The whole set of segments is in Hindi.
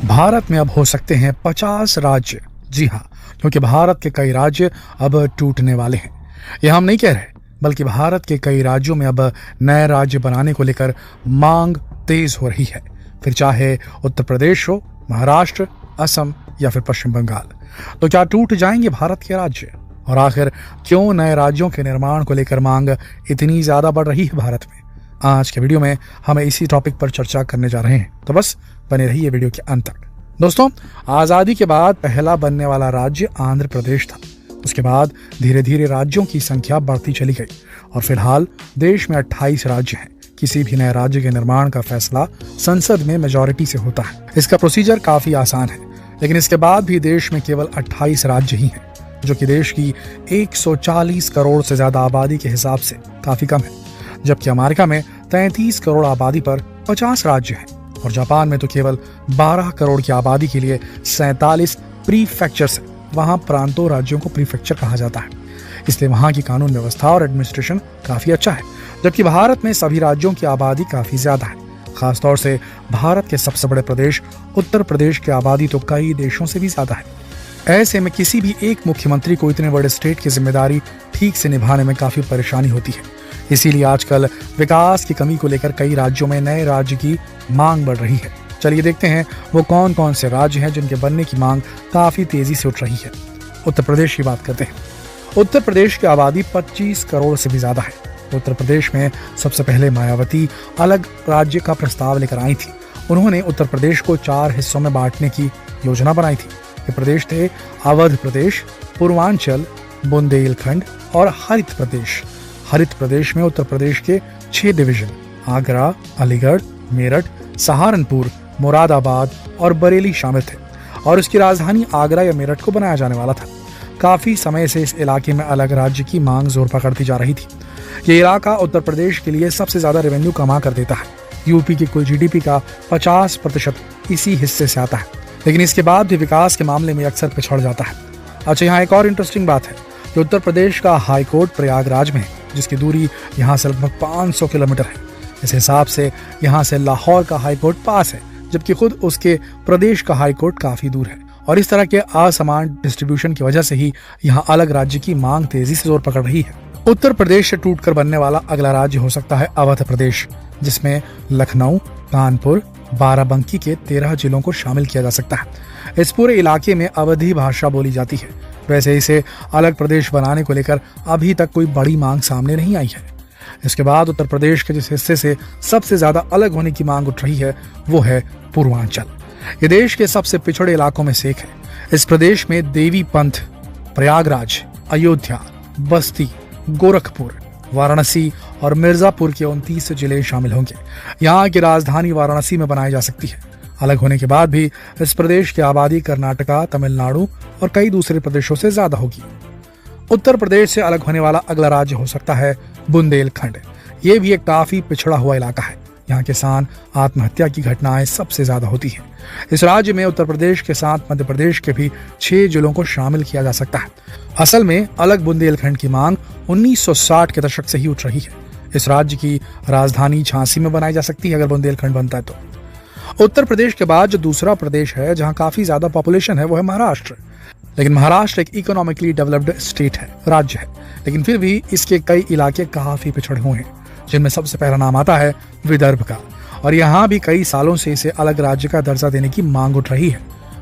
भारत में अब हो सकते हैं 50 राज्य। जी हाँ, क्योंकि भारत के कई राज्य अब टूटने वाले हैं। यह हम नहीं कह रहे, बल्कि भारत के कई राज्यों में अब नए राज्य बनाने को लेकर मांग तेज हो रही है। फिर चाहे उत्तर प्रदेश हो, महाराष्ट्र, असम या फिर पश्चिम बंगाल। तो क्या टूट जाएंगे भारत के राज्य? और आखिर क्यों नए राज्यों के निर्माण को लेकर मांग इतनी ज्यादा बढ़ रही है भारत में? आज के वीडियो में हम इसी टॉपिक पर चर्चा करने जा रहे हैं, तो बस बने रहिए वीडियो के अंत तक। दोस्तों, आजादी के बाद पहला बनने वाला राज्य आंध्र प्रदेश था। उसके बाद धीरे धीरे राज्यों की संख्या बढ़ती चली गई और फिलहाल देश में 28 राज्य हैं। किसी भी नए राज्य के निर्माण का फैसला संसद में मेजॉरिटी से होता है। इसका प्रोसीजर काफी आसान है, लेकिन इसके बाद भी देश में केवल 28 राज्य ही हैं, जो कि देश की 140 करोड़ से ज्यादा आबादी के हिसाब से काफी कम है। जबकि अमेरिका में 33 करोड़ आबादी पर 50 राज्य हैं और जापान में तो केवल 12 करोड़ की आबादी के लिए 47 प्रीफेक्चर्स हैं। वहां प्रांतों राज्यों को प्रीफेक्चर कहा जाता है, इसलिए वहां की कानून व्यवस्था और एडमिनिस्ट्रेशन काफी अच्छा है। जबकि भारत में सभी राज्यों की आबादी काफी ज्यादा है। खासतौर से भारत के सबसे बड़े प्रदेश उत्तर प्रदेश की आबादी तो कई देशों से भी ज्यादा है। ऐसे में किसी भी एक मुख्यमंत्री को इतने बड़े स्टेट की जिम्मेदारी ठीक से निभाने में काफी परेशानी होती है। इसीलिए आजकल विकास की कमी को लेकर कई राज्यों में नए राज्य की मांग बढ़ रही है। चलिए देखते हैं वो कौन कौन से राज्य हैं जिनके बनने की मांग काफी तेजी से उठ रही है। उत्तर प्रदेश की बात करते हैं। उत्तर प्रदेश की आबादी 25 करोड़ से भी ज्यादा है। उत्तर प्रदेश में सबसे पहले मायावती अलग राज्य का प्रस्ताव लेकर आई थी। उन्होंने उत्तर प्रदेश को 4 हिस्सों में बांटने की योजना बनाई थी। ये प्रदेश थे अवध प्रदेश, पूर्वांचल, बुंदेलखंड और हरित प्रदेश। हरित प्रदेश में उत्तर प्रदेश के 6 डिवीजन आगरा, अलीगढ़, मेरठ, सहारनपुर, मुरादाबाद और बरेली शामिल थे और इसकी राजधानी आगरा या मेरठ को बनाया जाने वाला था। काफी समय से इस इलाके में अलग राज्य की मांग जोर पकड़ती जा रही थी। ये इलाका उत्तर प्रदेश के लिए सबसे ज्यादा रेवेन्यू कमा कर देता है। यूपी की कुल जीडीपी का 50% इसी हिस्से से आता है, लेकिन इसके बाद भी विकास के मामले में अक्सर पिछड़ जाता है। अच्छा, यहाँ एक और इंटरेस्टिंग बात है कि उत्तर प्रदेश का हाई कोर्ट प्रयागराज में है, जिसकी दूरी यहाँ से लगभग 500 किलोमीटर है। इस हिसाब से यहाँ से लाहौर का हाई कोर्ट पास है, जबकि खुद उसके प्रदेश का हाई कोर्ट काफी दूर है। और इस तरह के असमान डिस्ट्रीब्यूशन की वजह से ही यहाँ अलग राज्य की मांग तेजी से जोर पकड़ रही है। उत्तर प्रदेश से टूटकर बनने वाला अगला राज्य हो सकता है अवध प्रदेश, जिसमें लखनऊ, कानपुर, बाराबंकी के 13 जिलों को शामिल किया जा सकता है। इस पूरे इलाके में अवधी भाषा बोली जाती है। वैसे इसे अलग प्रदेश बनाने को लेकर अभी तक कोई बड़ी मांग सामने नहीं आई है। इसके बाद उत्तर प्रदेश के जिस हिस्से से सबसे ज्यादा अलग होने की मांग उठ रही है वो है पूर्वांचल। ये देश के सबसे पिछड़े इलाकों में से एक है। इस प्रदेश में देवी पंथ, प्रयागराज, अयोध्या, बस्ती, गोरखपुर, वाराणसी और मिर्जापुर के 29 जिले शामिल होंगे। यहाँ की राजधानी वाराणसी में बनाई जा सकती है। अलग होने के बाद भी इस प्रदेश की आबादी कर्नाटका, तमिलनाडु और कई दूसरे प्रदेशों से ज्यादा होगी। उत्तर प्रदेश से अलग होने वाला अगला राज्य हो सकता है बुंदेलखंड। ये भी एक काफी पिछड़ा हुआ इलाका है। यहाँ किसान आत्महत्या की घटनाएं सबसे ज्यादा होती हैं। इस राज्य में उत्तर प्रदेश के साथ मध्य प्रदेश के भी 6 जिलों को शामिल किया जा सकता है। असल में अलग बुंदेलखंड की मांग 1960 के दशक से ही उठ रही है। इस राज्य की राजधानी झांसी में बनाई जा सकती है अगर बुंदेलखंड बनता है तो। उत्तर प्रदेश के बाद जो दूसरा प्रदेश है जहाँ काफी ज्यादा पॉपुलेशन है वो है महाराष्ट्र। लेकिन महाराष्ट्र एक इकोनॉमिकली डेवलप्ड स्टेट है, राज्य है, लेकिन फिर भी इसके कई इलाके काफी पिछड़े हुए हैं, जिनमें सबसे पहला नाम आता है विदर्भ का। और यहाँ भी कई सालों से इसे अलग राज्य का दर्जा देने की मांग उठ रही है।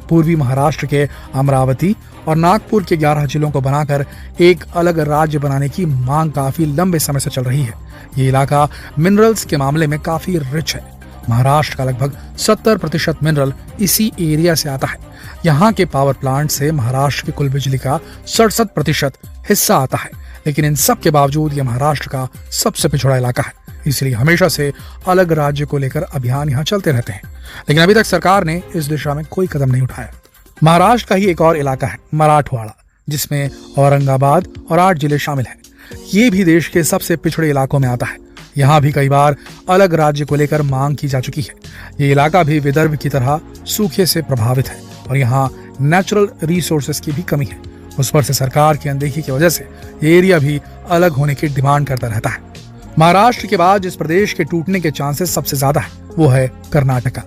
पूर्वी महाराष्ट्र के अमरावती और नागपुर के 11 जिलों को बनाकर एक अलग राज्य बनाने की मांग काफी लंबे समय से चल रही है। ये इलाका मिनरल्स के मामले में काफी रिच है। महाराष्ट्र का लगभग 70% मिनरल इसी एरिया से आता है। यहाँ के पावर प्लांट से महाराष्ट्र की कुल बिजली का 67% हिस्सा आता है। लेकिन इन सब के बावजूद ये महाराष्ट्र का सबसे पिछड़ा इलाका है, इसलिए हमेशा से अलग राज्य को लेकर अभियान यहाँ चलते रहते हैं। लेकिन अभी तक सरकार ने इस दिशा में कोई कदम नहीं उठाया। महाराष्ट्र का ही एक और इलाका है मराठवाड़ा, जिसमें औरंगाबाद और 8 जिले शामिल हैं। ये भी देश के सबसे पिछड़े इलाकों में आता है। यहाँ भी कई बार अलग राज्य को लेकर मांग की जा चुकी है। ये इलाका भी विदर्भ की तरह सूखे से प्रभावित है और यहाँ नेचुरल रिसोर्सेज की भी कमी है। उस पर से सरकार की अनदेखी की वजह से ये एरिया भी अलग होने की डिमांड करता रहता है। महाराष्ट्र के बाद जिस प्रदेश के टूटने के चांसेस सबसे ज्यादा है वो है कर्नाटका।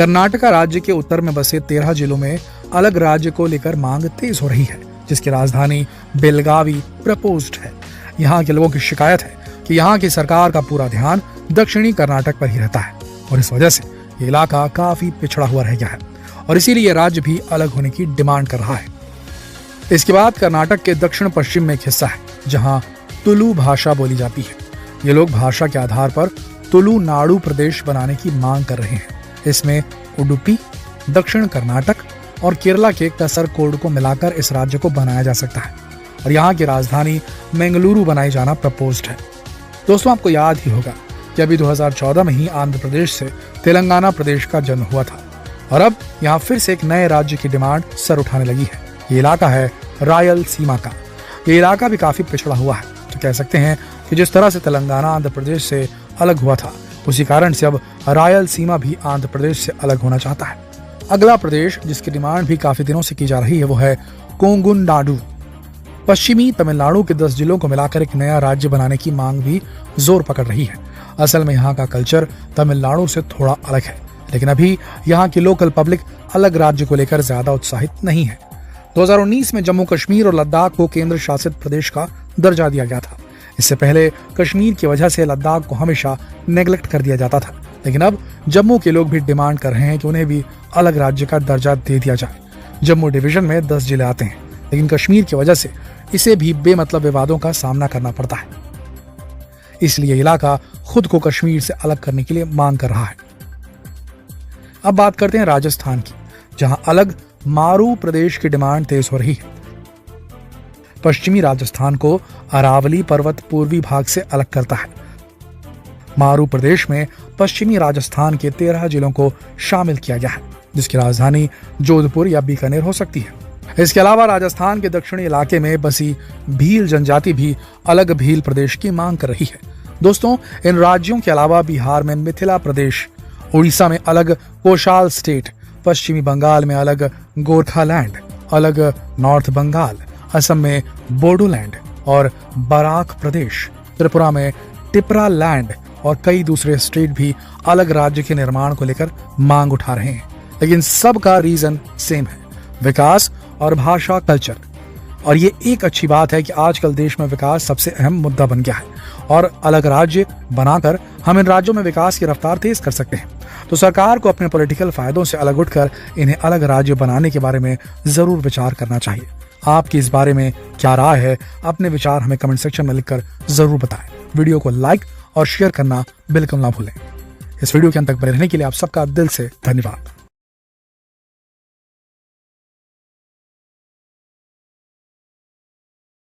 कर्नाटका राज्य के उत्तर में बसे 13 जिलों में अलग राज्य को लेकर मांग तेज हो रही है, जिसकी राजधानी बेलगावी प्रपोज्ड है। यहाँ के लोगों की शिकायत है कि यहाँ की सरकार का पूरा ध्यान दक्षिणी कर्नाटक पर ही रहता है और इस वजह से ये इलाका काफी पिछड़ा हुआ रह गया है और इसीलिए राज्य भी अलग होने की डिमांड कर रहा है। इसके बाद कर्नाटक के दक्षिण पश्चिम में एक हिस्सा है जहां तुलु भाषा बोली जाती है। ये लोग भाषा के आधार पर तुलुनाडु प्रदेश बनाने की मांग कर रहे हैं। इसमें उडुपी, दक्षिण कर्नाटक और केरला के कसरकोड को मिलाकर इस राज्य को बनाया जा सकता है और यहाँ की राजधानी बेंगलुरु बनाई जाना प्रपोज्ड है। दोस्तों, आपको याद ही होगा कि अभी 2014 में ही आंध्र प्रदेश से तेलंगाना प्रदेश का जन्म हुआ था और अब यहाँ फिर से एक नए राज्य की डिमांड सर उठाने लगी है। ये इलाका है रायलसीमा का। ये इलाका भी काफी पिछड़ा हुआ है, तो कह सकते हैं कि जिस तरह से तेलंगाना आंध्र प्रदेश से अलग हुआ था, उसी कारण से अब रायलसीमा भी आंध्र प्रदेश से अलग होना चाहता है। अगला प्रदेश जिसकी डिमांड भी काफी दिनों से की जा रही है वो है कोंगुनाडु। पश्चिमी तमिलनाडु के 10 जिलों को मिलाकर एक नया राज्य बनाने की मांग भी जोर पकड़ रही है। असल में यहाँ का कल्चर तमिलनाडु से थोड़ा अलग है, लेकिन अभी यहाँ की लोकल पब्लिक अलग राज्य को लेकर ज्यादा उत्साहित नहीं है। 2019 में जम्मू कश्मीर और लद्दाख को केंद्र शासित प्रदेश का दर्जा दिया गया था। इससे पहले कश्मीर की वजह से लद्दाख को हमेशा नेग्लेक्ट कर दिया जाता था, लेकिन अब जम्मू के लोग भी डिमांड कर रहे हैं कि उन्हें भी अलग राज्य का दर्जा दे दिया जाए। जम्मू डिवीजन में 10 जिले आते हैं, लेकिन कश्मीर की वजह से इसे भी बेमतलब विवादों का सामना करना पड़ता है। इसलिए इलाका खुद को कश्मीर से अलग करने के लिए मांग कर रहा है। अब बात करते हैं राजस्थान की, जहां अलग मारू प्रदेश की डिमांड तेज हो रही है। पश्चिमी राजस्थान को अरावली पर्वत पूर्वी भाग से अलग करता है। मारू प्रदेश में पश्चिमी राजस्थान के 13 जिलों को शामिल किया गया है, जिसकी राजधानी जोधपुर या बीकानेर हो सकती है। इसके अलावा राजस्थान के दक्षिणी इलाके में बसी भील जनजाति भी अलग भील प्रदेश की मांग कर रही है। दोस्तों, इन राज्यों के अलावा बिहार में मिथिला प्रदेश, उड़ीसा में अलग कोशाल स्टेट, पश्चिमी बंगाल में अलग गोरखालैंड, अलग नॉर्थ बंगाल, असम में बोडोलैंड और बराक प्रदेश, त्रिपुरा में टिपरा लैंड और कई दूसरे स्टेट भी अलग राज्य के निर्माण को लेकर मांग उठा रहे हैं। लेकिन सबका रीजन सेम है, विकास और भाषा कल्चर। और ये एक अच्छी बात है कि आजकल देश में विकास सबसे अहम मुद्दा बन गया है और अलग राज्य बनाकर हम इन राज्यों में विकास की रफ्तार तेज कर सकते हैं। तो सरकार को अपने पॉलिटिकल फायदों से अलग उठकर इन्हें अलग राज्य बनाने के बारे में जरूर विचार करना चाहिए। आपकी इस बारे में क्या राय है? अपने विचार हमें कमेंट सेक्शन में लिखकर जरूर बताएं। वीडियो को लाइक और शेयर करना बिल्कुल ना भूलें। इस वीडियो के अंत तक बने रहने के लिए आप सबका दिल से धन्यवाद।